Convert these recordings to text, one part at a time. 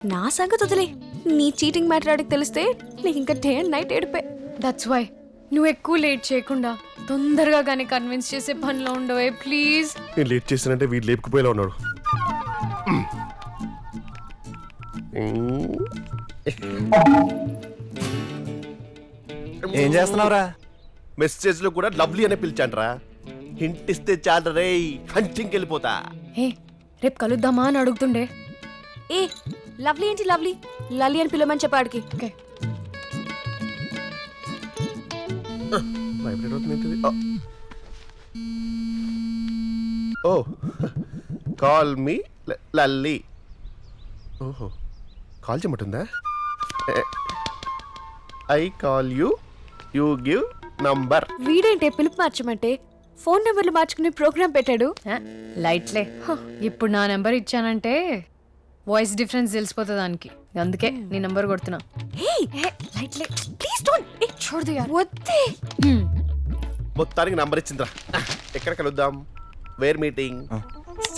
నా సంగతి వదిలే. నీ చీటింగ్ మ్యాటర్ ఆడికి తెలిస్తే నీకు ఇంకా డే అండ్ నైట్ ఏడిపే. దట్స్ వై నువ్వు ఎక్కువ లేట్ చేయకుండా తొందరగా కానీ కన్విన్స్ చేసే పనిలో ఉండవే ప్లీజ్. నేను లేట్ చేశానంటే వీడు లేపుకుపోయేలా ఉన్నాడు. ఏం చేస్తున్నావురా? మెసేజ్ లో కూడా లవ్లీ అనే పిలిచాండ్రా. హింట్ ఇస్తే చాలు రే, హంచింగ్కి వెళ్ళిపోతా. ఏ రేపు కలుద్దామా అని అడుగుతుండే. ఏ లవ్లీ ఏంటి లవ్లీ, లలి అని పిలవమని చెప్పాడికి. ఓకే వైబ్రేట్ అవుతుంది ఏంటిది? Oh call me Lalli. ఓహో కాల్ చేయమంటుందా? I call you, you give number. వీడేంటే పిలుపు మార్చమంటే ఫోన్ నెంబర్లు మార్చుకునే ప్రోగ్రామ్ పెట్టాడు. లైట్లే. ఇప్పుడు నా నెంబర్ ఇచ్చానంటే వాయిస్ డిఫరెన్స్ తెలిసిపోతుంది దానికి. అందుకే నీ నెంబర్ కొడుతున్నా. లైట్లే ప్లీజ్ డోంట్. చూడదు యార్. వద్దే. మొత్తానికి నంబర్ ఇచ్చిందిరా. ఎక్కడ కలుద్దాం? Where meeting?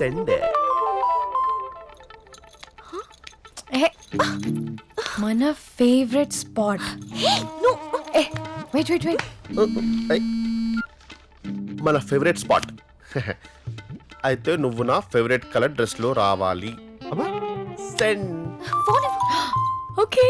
సండే. మన favourite spot. Wait wait wait. మన ఫేవరెట్ స్పాట్. అయితే నువ్వు నా ఫేవరెట్ కలర్ డ్రెస్ లో రావాలి. సెండ్. Phone okay